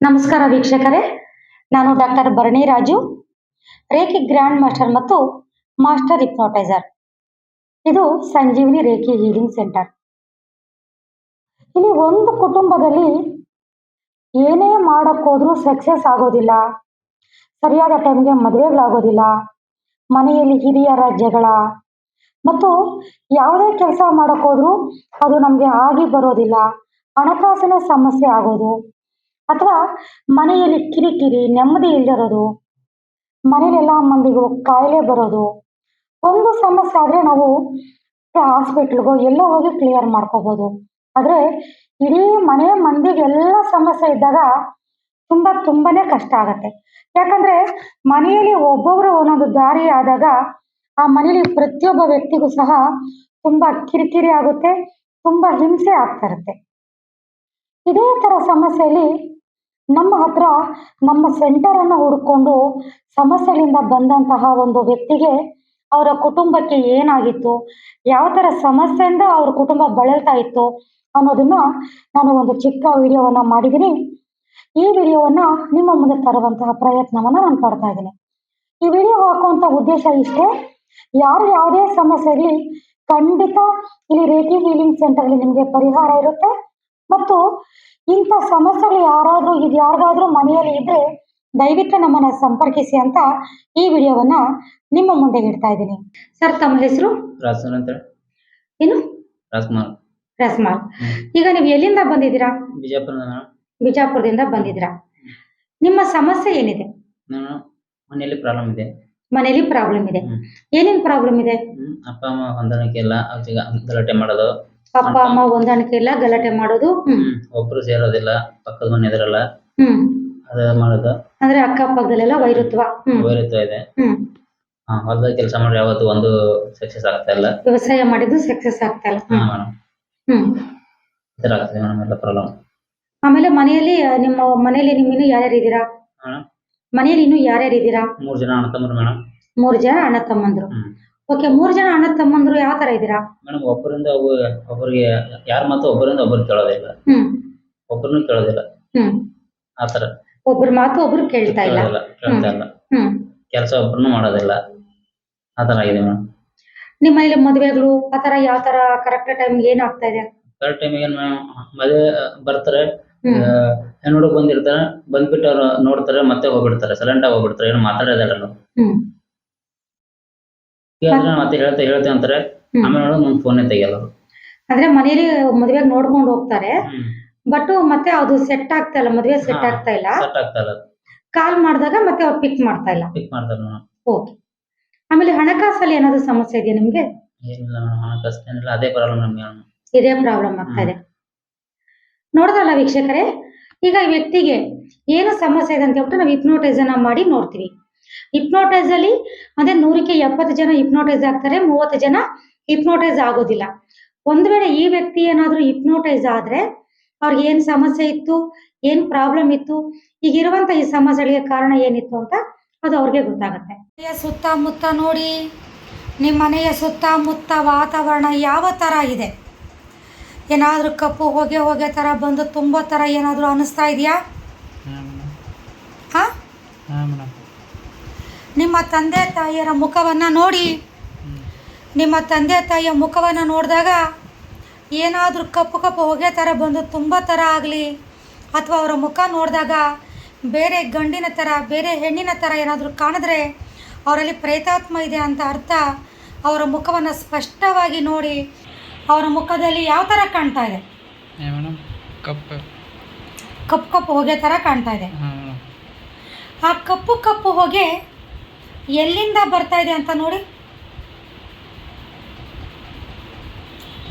ನಮಸ್ಕಾರ ವೀಕ್ಷಕರೇ, ನಾನು ಡಾಕ್ಟರ್ ಭರಣಿ ರಾಜು, ರೇಖಿ ಗ್ರ್ಯಾಂಡ್ ಮಾಸ್ಟರ್ ಮತ್ತು ಮಾಸ್ಟರ್ ಹಿಪ್ನೋಟೈಸರ್. ಇದು ಸಂಜೀವಿನಿ ರೇಖಿ ಹೀಲಿಂಗ್ ಸೆಂಟರ್. ಇಲ್ಲಿ ಒಂದು ಕುಟುಂಬದಲ್ಲಿ ಏನೇ ಮಾಡೋಕ್ಕೋದ್ರೂ ಸಕ್ಸಸ್ ಆಗೋದಿಲ್ಲ, ಸರಿಯಾದ ಟೈಮ್ಗೆ ಮದುವೆಗಳಾಗೋದಿಲ್ಲ, ಮನೆಯಲ್ಲಿ ಹಿರಿಯರ ಜಗಳ ಮತ್ತು ಯಾವುದೇ ಕೆಲಸ ಮಾಡೋಕ್ಕೋದ್ರೂ ಅದು ನಮಗೆ ಆಗಿ ಬರೋದಿಲ್ಲ, ಹಣಕಾಸಿನ ಸಮಸ್ಯೆ ಆಗೋದು ಅಥವಾ ಮನೆಯಲ್ಲಿ ಕಿರಿಕಿರಿ, ನೆಮ್ಮದಿ ಇಲ್ಲದಿರೋದು, ಮನೇಲೆಲ್ಲ ಮಂದಿಗೂ ಕಾಯಿಲೆ ಬರೋದು. ಒಂದು ಸಮಸ್ಯೆ ಆದರೆ ನಾವು ಹಾಸ್ಪಿಟ್ಲ್ಗೋ ಎಲ್ಲೋ ಹೋಗಿ ಕ್ಲಿಯರ್ ಮಾಡ್ಕೋಬೋದು. ಆದರೆ ಇಡೀ ಮನೆ ಮಂದಿಗೆಲ್ಲ ಸಮಸ್ಯೆ ಇದ್ದಾಗ ತುಂಬಾನೇ ಕಷ್ಟ ಆಗತ್ತೆ. ಯಾಕಂದ್ರೆ ಮನೆಯಲ್ಲಿ ಒಬ್ಬೊಬ್ರು ಒಂದೊಂದು ದಾರಿ ಆದಾಗ ಆ ಮನೆಯಲ್ಲಿ ಪ್ರತಿಯೊಬ್ಬ ವ್ಯಕ್ತಿಗೂ ಸಹ ತುಂಬಾ ಕಿರಿಕಿರಿ ಆಗುತ್ತೆ, ತುಂಬಾ ಹಿಂಸೆ ಆಗ್ತಾ ಇರುತ್ತೆ. ಇದೇ ತರ ಸಮಸ್ಯೆಯಲ್ಲಿ ನಮ್ಮ ಹತ್ರ ನಮ್ಮ ಸೆಂಟರ್ ಅನ್ನು ಹುಡ್ಕೊಂಡು ಸಮಸ್ಯೆಗಳಿಂದ ಬಂದಂತಹ ಒಂದು ವ್ಯಕ್ತಿಗೆ ಅವರ ಕುಟುಂಬಕ್ಕೆ ಏನಾಗಿತ್ತು, ಯಾವ ತರ ಸಮಸ್ಯೆಯಿಂದ ಅವ್ರ ಕುಟುಂಬ ಬಳಲ್ತಾ ಇತ್ತು ಅನ್ನೋದನ್ನ ನಾನು ಒಂದು ಚಿಕ್ಕ ವಿಡಿಯೋವನ್ನ ಮಾಡಿದ್ದೀನಿ. ಈ ವಿಡಿಯೋವನ್ನ ನಿಮ್ಮ ಮುಂದೆ ತರುವಂತಹ ಪ್ರಯತ್ನವನ್ನ ನಾನು ಪಡ್ತಾ ಇದ್ದೀನಿ. ಈ ವಿಡಿಯೋ ಹಾಕುವಂತ ಉದ್ದೇಶ ಇಷ್ಟೇ, ಯಾರು ಯಾವುದೇ ಸಮಸ್ಯೆ ಇರಲಿ ಖಂಡಿತ ಇಲ್ಲಿ ರೇಖಿ ಹೀಲಿಂಗ್ ಸೆಂಟರ್ ಅಲ್ಲಿ ನಿಮಗೆ ಪರಿಹಾರ ಇರುತ್ತೆ. ಮತ್ತು ಇಂಥ ಸಮಸ್ಯೆಗಳು ಯಾರಿಗಾದ್ರೂ ಮನೆಯಲ್ಲಿ ಇದ್ರೆ ದಯವಿಟ್ಟು ನಮ್ಮನ್ನ ಸಂಪರ್ಕಿಸಿ ಅಂತ ಈ ವಿಡಿಯೋವನ್ನ ನಿಮ್ಮ ಮುಂದೆ ಇಡ್ತಾ ಇದ್ದೀನಿ. ಸರ್, ತಮ್ಮ ಹೆಸರು? ರಾಜನ್ ಅಂತ. ಏನು? ರಾಜ್ಕುಮಾರ್. ರಾಜ್ಕುಮಾರ್. ಈಗ ನೀವು ಎಲ್ಲಿಂದ ಬಂದಿದ್ದೀರಾ? ಬಿಜಾಪುರದಿಂದ ಬಂದಿದ್ದೀರಾ. ನಿಮ್ಮ ಸಮಸ್ಯೆ ಏನಿದೆ? ನಾನು ಮನೆಯಲ್ಲಿ ಪ್ರಾಬ್ಲಮ್ ಇದೆ. ಮನೆಯಲ್ಲಿ ಪ್ರಾಬ್ಲಮ್ ಇದೆ. ಏನೇನ್ ಪ್ರಾಬ್ಲಮ್ ಇದೆ? ಅಪ್ಪ ಅಮ್ಮ ಹೊಂದಾಣಿಕೆ ಇಲ್ಲ, ಗಲಾಟೆ ಮಾಡೋದು. ಅಪ್ಪ ಅಮ್ಮ ಹೊಂದಾಣಿಕೆ ಇಲ್ಲ, ಗಲಾಟೆ ಮಾಡೋದು. ಒಬ್ರು ಸೇರೋದಿಲ್ಲ, ಪಕ್ಕದ ಮನೆ ಎದುರಲ್ಲ ಅದ ಮಾಡೋದು. ಅಂದ್ರೆ ಅಕ್ಕಪಕ್ಕದಲ್ಲೆಲ್ಲ ವೈರುತ್ವ ಇದೆ. ಹೊಲದಾಗ ಕೆಲಸ ಮಾಡಿ ಯಾವತ್ತು ಒಂದು ಸಕ್ಸಸ್ ಆಗ್ತಾ ಇಲ್ಲ. ವ್ಯವಸಾಯ ಮಾಡಿದ್ದು ಸಕ್ಸಸ್ ಆಗ್ತಾ ಇಲ್ಲ. ಈ ತರ ಆಗ್ತದೆ ಮೇಡಮ್ ಎಲ್ಲ ಪ್ರಾಬ್ಲಮ್. ಆಮೇಲೆ ಮನೆಯಲ್ಲಿ ಇನ್ನು ಯಾರ್ಯಾರು ಇದ್ದೀರಾ? ಮನೆಯಲ್ಲಿ ಇನ್ನು ಯಾರ್ಯಾರು ಇದ್ದೀರಾ? 3 ಜನ ಅಣ್ಣ ತಮ್ಮರು ಮೇಡಮ್. 3 ಜನ ಅಣ್ಣ ತಮ್ಮಂದ್ರು. ಓಕೆ, 3 ಜನ ಅಣ್ಣ ತಮ್ಮಂದ್ರು ಯಾವ ತರ ಇದ್ದೀರಾ? ಮೇಡಮ್ ಒಬ್ಬರಿಗೆ ಯಾರ ಮಾತು ಒಬ್ಬರಿಂದ ಒಬ್ಬರು ಕೇಳೋದಿಲ್ಲ, ಒಬ್ಬರನ್ನು ಕೇಳೋದಿಲ್ಲ. ಆತರ ಒಬ್ಬರ ಮಾತು ಒಬ್ರು ಕೇಳ್ತಾ ಇಲ್ಲ. ಕೆಲಸ ಒಬ್ಬರನ್ನು ಮಾಡೋದಿಲ್ಲ, ಆತರ ಆಗಿದೆ ಮೇಡಮ್. ನಿಮ್ಮ ಮನೇಲಿ ಮದುವೆಗಳು ಆತರ ಯಾವ ತರ ಕರೆಕ್ಟ್ ಟೈಮ್ ಏನ್ ಆಗ್ತಾ ಇದೆ? ಕರೆಕ್ಟ್ ಟೈಮಿಗೆ ಮದುವೆ ಬರ್ತಾರೆ, ಹೆಣ್ಣು ಹುಡುಗ ಬಂದಿರ್ತಾರೆ, ಬಂದ್ಬಿಟ್ಟು ಅವ್ರು ನೋಡ್ತಾರೆ, ಮತ್ತೆ ಹೋಗ್ಬಿಡ್ತಾರೆ, ಸೈಲೆಂಟ್ ಆಗಿ ಹೋಗ್ಬಿಡ್ತಾರೆ, ಏನು ಮಾತಾಡೋದಿಲ್ಲ. ಮತ್ತೆ ಹೇಳ್ತೇವೆ ಅಂತಾರೆ, ಆಮೇಲೆ ನೋಡೋದು ಒಂದು ಫೋನೇ ತೆಗಿಯಲ್ಲ. ಅಂದ್ರೆ ಮನೇಲಿ ಮದುವೆಗೆ ನೋಡ್ಕೊಂಡು ಹೋಗ್ತಾರೆ, ಬಟ್ ಮತ್ತೆ ಅದು ಸೆಟ್ ಆಗ್ತಾ ಇಲ್ಲ, ಮದುವೆ ಸೆಟ್ ಆಗ್ತಾ ಇಲ್ಲ. ಕಾಲ್ ಮಾಡಿದಾಗ ಮತ್ತೆ ಅವ್ರು ಪಿಕ್ ಮಾಡ್ತಾ ಇಲ್ಲ. ಓಕೆ. ಆಮೇಲೆ ಹಣಕಾಸಲ್ಲಿ ಏನಾದ್ರು ಸಮಸ್ಯೆ ಇದೆಯಾ ನಿಮ್ಗೆ? ಏನಿಲ್ಲ ಹಣಕಾಸು ಏನಿಲ್ಲ, ಅದೇ ಪ್ರಾಬ್ಲಮ್ ನಮ್ಗೆ. ಇದೇ ಪ್ರಾಬ್ಲಮ್ ಆಗ್ತಾ ಇದೆ. ನೋಡಿದ್ರಲ್ಲ ವೀಕ್ಷಕರೇ, ಈಗ ಈ ವ್ಯಕ್ತಿಗೆ ಏನು ಸಮಸ್ಯೆ ಇದೆ ಅಂತ ಹೇಳ್ಬಿಟ್ಟು ನಾವು ಹಿಪ್ನೋಟೈಸ್ ಮಾಡಿ ನೋಡ್ತೀವಿ. ಹಿಪ್ನೋಟೈಸ್ ಅಲ್ಲಿ ಅಂದ್ರೆ 100ಕ್ಕೆ 70 ಜನ ಹಿಪ್ನೋಟೈಸ್ ಆಗ್ತಾರೆ, 30 ಜನ ಹಿಪ್ನೋಟೈಸ್ ಆಗೋದಿಲ್ಲ. ಒಂದು ವೇಳೆ ಈ ವ್ಯಕ್ತಿ ಏನಾದ್ರೂ ಹಿಪ್ನೋಟೈಸ್ ಆದ್ರೆ ಅವ್ರಿಗೆ ಏನ್ ಸಮಸ್ಯೆ ಇತ್ತು, ಏನ್ ಪ್ರಾಬ್ಲಮ್ ಇತ್ತು, ಈಗಿರುವಂತ ಈ ಸಮಸ್ಯೆಗಳಿಗೆ ಕಾರಣ ಏನಿತ್ತು ಅಂತ ಅದು ಅವ್ರಿಗೆ ಗೊತ್ತಾಗುತ್ತೆ. ಸುತ್ತಮುತ್ತ ನೋಡಿ, ನಿಮ್ಮ ಮನೆಯ ಸುತ್ತಮುತ್ತ ವಾತಾವರಣ ಯಾವ ತರ ಇದೆ? ಏನಾದ್ರೂ ಕಪ್ಪು ಹೊಗೆ ತರ ಬಂದು ತುಂಬೋ ತರ ಏನಾದ್ರೂ ಅನಿಸ್ತಾ ಇದೆಯಾ? ನಿಮ್ಮ ತಂದೆ ತಾಯಿಯರ ಮುಖವನ್ನ ನೋಡಿ, ನಿಮ್ಮ ತಂದೆ ತಾಯಿಯ ಮುಖವನ್ನ ನೋಡಿದಾಗ ಏನಾದ್ರೂ ಕಪ್ಪು ಹೊಗೆ ತರ ಬಂದು ತುಂಬ ತರ ಆಗಲಿ, ಅಥವಾ ಅವರ ಮುಖ ನೋಡಿದಾಗ ಬೇರೆ ಗಂಡಿನ ತರ, ಬೇರೆ ಹೆಣ್ಣಿನ ತರ ಏನಾದರೂ ಕಾಣಿದ್ರೆ ಅವರಲ್ಲಿ ಪ್ರೇತಾತ್ಮ ಇದೆ ಅಂತ ಅರ್ಥ. ಅವರ ಮುಖವನ್ನು ಸ್ಪಷ್ಟವಾಗಿ ನೋಡಿ, ಅವರ ಮುಖದಲ್ಲಿ ಯಾವ ತರ ಕಾಣ್ತಾ ಇದೆ? ಕಪ್ಪು ಹೊಗೆ ತರ ಕಾಣ್ತಾ ಇದೆ. ಆ ಕಪ್ಪು ಹೊಗೆ ಎಲ್ಲಿಂದ ಬರ್ತಾ ಇದೆ ಅಂತ ನೋಡಿ.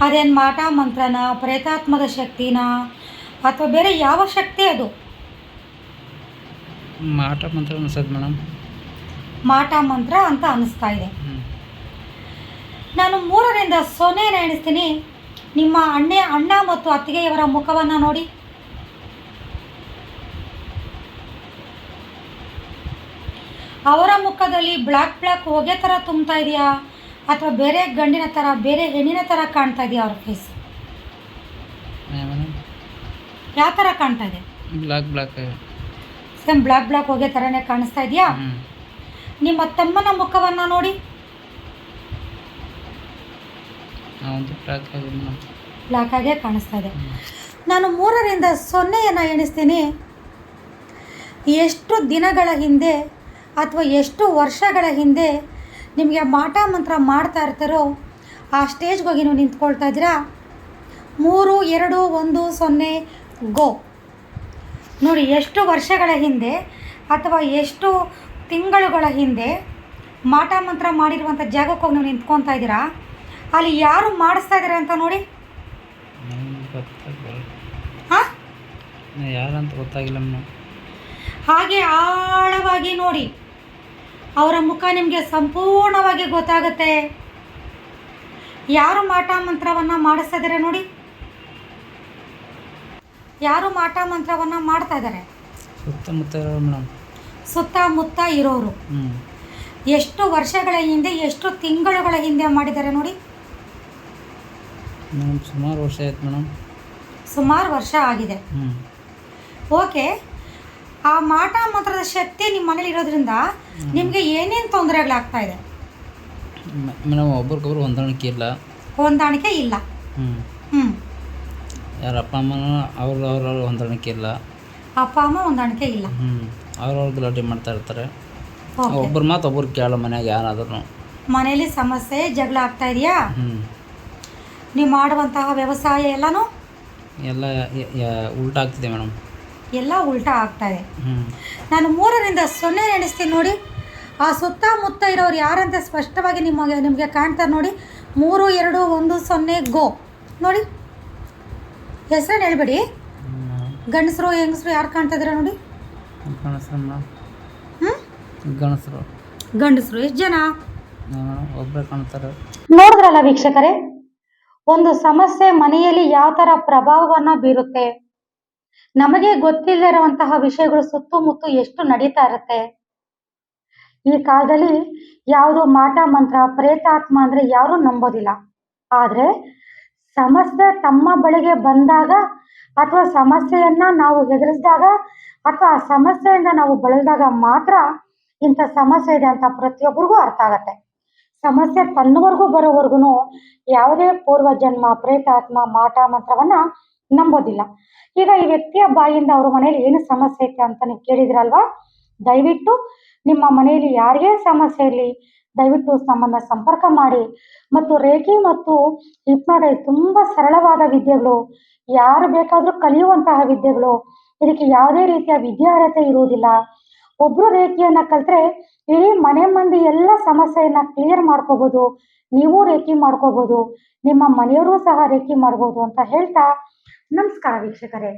ಅದೇನು ಮಾಟ ಮಂತ್ರನ, ಪ್ರೇತಾತ್ಮದ ಶಕ್ತಿನ, ಅಥವಾ ಬೇರೆ ಯಾವ ಶಕ್ತಿ ಅದು? ಮಾಟ ಮಂತ್ರ ಅನ್ಸದ್ ಮೇಡಮ್. ಮಾಟ ಮಂತ್ರ ಅಂತ ಅನಿಸ್ತಾ ಇದೆ. ನಾನು 3ರಿಂದ 0 ಎಣಿಸ್ತೀನಿ. ನಿಮ್ಮ ಅಣ್ಣ ಮತ್ತು ಅತ್ತಿಗೆಯವರ ಮುಖವನ್ನು ನೋಡಿ. ಅವರ ಮುಖದಲ್ಲಿ ಬ್ಲ್ಯಾಕ್ ಹೊಗೆ ಥರ ತುಂಬ್ತಾ ಇದೆಯಾ, ಅಥವಾ ಬೇರೆ ಗಂಡಿನ ಥರ, ಬೇರೆ ಹೆಣ್ಣಿನ ಥರ ಕಾಣ್ತಾ ಇದೆಯಾ ಅವ್ರ ಫೇಸ್? ಯಾವ ಥರ ಕಾಣ್ತಾ ಇದೆ? ಬ್ಲ್ಯಾಕ್ ಸೇಮ್ ಬ್ಲ್ಯಾಕ್ ಬ್ಲ್ಯಾಕ್ ಹೊಗೆ ಥರನೇ ಕಾಣಿಸ್ತಾ ಇದೆಯಾ? ನಿಮ್ಮ ತಮ್ಮನ ಮುಖವನ್ನು ನೋಡಿ. ಬ್ಲ್ಯಾಕ್ ಆಗೇ ಕಾಣಿಸ್ತಾ ಇದೆ. ನಾನು 3ರಿಂದ 0 ಎಣಿಸ್ತೀನಿ. ಎಷ್ಟು ದಿನಗಳ ಹಿಂದೆ ಅಥವಾ ಎಷ್ಟು ವರ್ಷಗಳ ಹಿಂದೆ ನಿಮಗೆ ಮಾಟ ಮಂತ್ರ ಮಾಡ್ತಾ ಇರ್ತಾರೋ ಆ ಸ್ಟೇಜ್ಗೆ ಹೋಗಿ ನೀವು ನಿಂತ್ಕೊಳ್ತಾ ಇದ್ದೀರಾ. 3, 2, 1, 0 ಗೋ. ನೋಡಿ, ಎಷ್ಟು ವರ್ಷಗಳ ಹಿಂದೆ ಅಥವಾ ಎಷ್ಟು ತಿಂಗಳುಗಳ ಹಿಂದೆ ಮಾಟ ಮಂತ್ರ ಮಾಡಿರುವಂಥ ಜಾಗಕ್ಕೆ ಹೋಗಿ ನೀವು ನಿಂತ್ಕೊತಾ ಇದ್ದೀರಾ. ಅಲ್ಲಿ ಯಾರು ಮಾಡಿಸ್ತಾ ಇದ್ದಾರೆ ಅಂತ ನೋಡಿ. ಹಾಂ, ಯಾರಂತ ಗೊತ್ತಾಗಿಲ್ಲ. ಹಾಗೆ ಆಳವಾಗಿ ನೋಡಿ. ಅವರ ಮುಖ ನಿಮಗೆ ಸಂಪೂರ್ಣವಾಗಿ ಗೊತ್ತಾಗುತ್ತೆ. ಯಾರು ಮಾಟ ಮಂತ್ರವನ್ನು ಮಾಡಿಸ್ತಾ ಇದ್ದಾರೆ ನೋಡಿ. ಯಾರು ಮಾಟ ಮಂತ್ರವನ್ನು ಮಾಡ್ತಾ ಇದ್ದಾರೆ? ಸುತ್ತಮುತ್ತ ಇರೋರು. ಎಷ್ಟು ವರ್ಷಗಳ ಹಿಂದೆ ಎಷ್ಟು ತಿಂಗಳುಗಳ ಹಿಂದೆ ಮಾಡಿದ್ದಾರೆ ನೋಡಿ. ಸುಮಾರು ವರ್ಷ ಆಯ್ತು ಮೇಡಮ್. ಸುಮಾರು ವರ್ಷ ಆಗಿದೆ. ಓಕೆ. ಆ ಮಾಟ ಮಂತ್ರದ ಶಕ್ತಿ ನಿಮ್ಮ ಮನೇಲಿ ಇರೋದ್ರಿಂದ ನಿಮಗೆ ಏನೇನು ತೊಂದರೆಗಳಾಗ್ತಾ ಇದೆ? ಮೇಡಮ್, ಒಬ್ರಿಗೊಬ್ರು ಹೊಂದಾಣಿಕೆ ಇಲ್ಲ. ಹೊಂದಾಣಿಕೆ ಇಲ್ಲ. ಯಾರ ಅಪ್ಪ ಅಮ್ಮನ ಅವ್ರ ಹೊಂದಾಣಿಕೆ ಇಲ್ಲ. ಅಪ್ಪ ಅಮ್ಮ ಹೊಂದಾಣಿಕೆ ಇಲ್ಲ. ಅವ್ರವ್ರ ಗಲಾಟೆ ಮಾಡ್ತಾ ಇರ್ತಾರೆ. ಒಬ್ಬರು ಮಾತು ಒಬ್ಬರು ಕೇಳೋ ಮನ್ಯಾಗ ಯಾರಾದ್ರೂ. ಮನೇಲಿ ಸಮಸ್ಯೆ ಜಗಳ ಆಗ್ತಾ ಇದೆಯಾ? ನೀವು ಮಾಡುವಂತಹ ವ್ಯವಸಾಯ ಎಲ್ಲನೂ ಎಲ್ಲ ಉಲ್ಟಾ ಆಗ್ತಿದೆ ಮೇಡಮ್. ಎಲ್ಲ ಉಲ್ಟಾ ಆಗ್ತಾ ಇದೆ. ನಾನು 3ರಿಂದ 0 ಎಣಿಸ್ತೀನಿ ನೋಡಿ. ಆ ಸುತ್ತಮುತ್ತ ಇರೋರು ಯಾರಂತ ಸ್ಪಷ್ಟವಾಗಿ ನಿಮಗೆ ಕಾಣ್ತಾರೆ ನೋಡಿ. 3, 2, 1, 0 ಗೋ. ನೋಡಿ, ಹೆಸರನ್ನು ಹೇಳ್ಬೇಡಿ. ಗಂಡಸರು ಹೆಂಗಸರು ಯಾರು ಕಾಣ್ತಾ ಇದ್ದೀರಾ ನೋಡಿ. ಗಂಡಸರು ಎಷ್ಟು ಜನ? ಒಬ್ಬರೇ ಕಾಣ್ತಾರೆ. ನೋಡಿದ್ರಲ್ಲ ವೀಕ್ಷಕರೇ, ಒಂದು ಸಮಸ್ಯೆ ಮನೆಯಲ್ಲಿ ಯಾವ ಥರ ಪ್ರಭಾವವನ್ನು ಬೀರುತ್ತೆ. ನಮಗೆ ಗೊತ್ತಿಲ್ಲದಿರುವಂತಹ ವಿಷಯಗಳು ಸುತ್ತಮುತ್ತ ಎಷ್ಟು ನಡೀತಾ ಇರುತ್ತೆ. ಈ ಕಾಲದಲ್ಲಿ ಯಾವುದು ಮಾಟ ಮಂತ್ರ, ಪ್ರೇತಾತ್ಮ ಅಂದರೆ ಯಾರೂ ನಂಬೋದಿಲ್ಲ. ಆದರೆ ಸಮಸ್ಯೆ ತಮ್ಮ ಬಳಿಗೆ ಬಂದಾಗ ಅಥವಾ ಸಮಸ್ಯೆಯನ್ನು ನಾವು ಎದುರಿಸಿದಾಗ ಅಥವಾ ಆ ಸಮಸ್ಯೆಯಿಂದ ನಾವು ಬಳಲಿದಾಗ ಮಾತ್ರ ಇಂಥ ಸಮಸ್ಯೆ ಇದೆ ಅಂತ ಪ್ರತಿಯೊಬ್ಬರಿಗೂ ಅರ್ಥ ಆಗತ್ತೆ. ಸಮಸ್ಯೆ ತನ್ನವರೆಗೂ ಬರೋವರೆಗೂ ಯಾವುದೇ ಪೂರ್ವ ಜನ್ಮ, ಪ್ರೇತಾತ್ಮ, ಮಾಟ ಮಂತ್ರವನ್ನು ನಂಬೋದಿಲ್ಲ. ಈಗ ಈ ವ್ಯಕ್ತಿಯ ಬಾಯಿಂದ ಅವ್ರ ಮನೇಲಿ ಏನು ಸಮಸ್ಯೆ ಐತೆ ಅಂತ ನೀವು ಕೇಳಿದ್ರಲ್ವಾ. ದಯವಿಟ್ಟು ನಿಮ್ಮ ಮನೆಯಲ್ಲಿ ಯಾರಿಗೇ ಸಮಸ್ಯೆ ಇರಲಿ, ದಯವಿಟ್ಟು ನಮ್ಮನ್ನು ಸಂಪರ್ಕ ಮಾಡಿ. ಮತ್ತು ರೇಖಿ ಮತ್ತು ಹಿಪ್ನೋಟೈಸ್ ತುಂಬ ಸರಳವಾದ ವಿದ್ಯೆಗಳು, ಯಾರು ಬೇಕಾದರೂ ಕಲಿಯುವಂತಹ ವಿದ್ಯೆಗಳು. ಇದಕ್ಕೆ ಯಾವುದೇ ರೀತಿಯ ವಿದ್ಯಾರ್ಹತೆ ಇರುವುದಿಲ್ಲ. ಒಬ್ಬರು ರೇಖಿಯನ್ನು ಕಲಿತ್ರೆ ಇಡೀ ಮನೆ ಮಂದಿ ಎಲ್ಲ ಸಮಸ್ಯೆಯನ್ನು ಕ್ಲಿಯರ್ ಮಾಡ್ಕೋಬೋದು. ನೀವು ರೇಖಿ ಮಾಡ್ಕೋಬೋದು, ನಿಮ್ಮ ಮನೆಯವರು ಸಹ ರೇಖಿ ಮಾಡ್ಬೋದು ಅಂತ ಹೇಳ್ತಾ ನಮಸ್ಕಾರ ವೀಕ್ಷಕರೇ.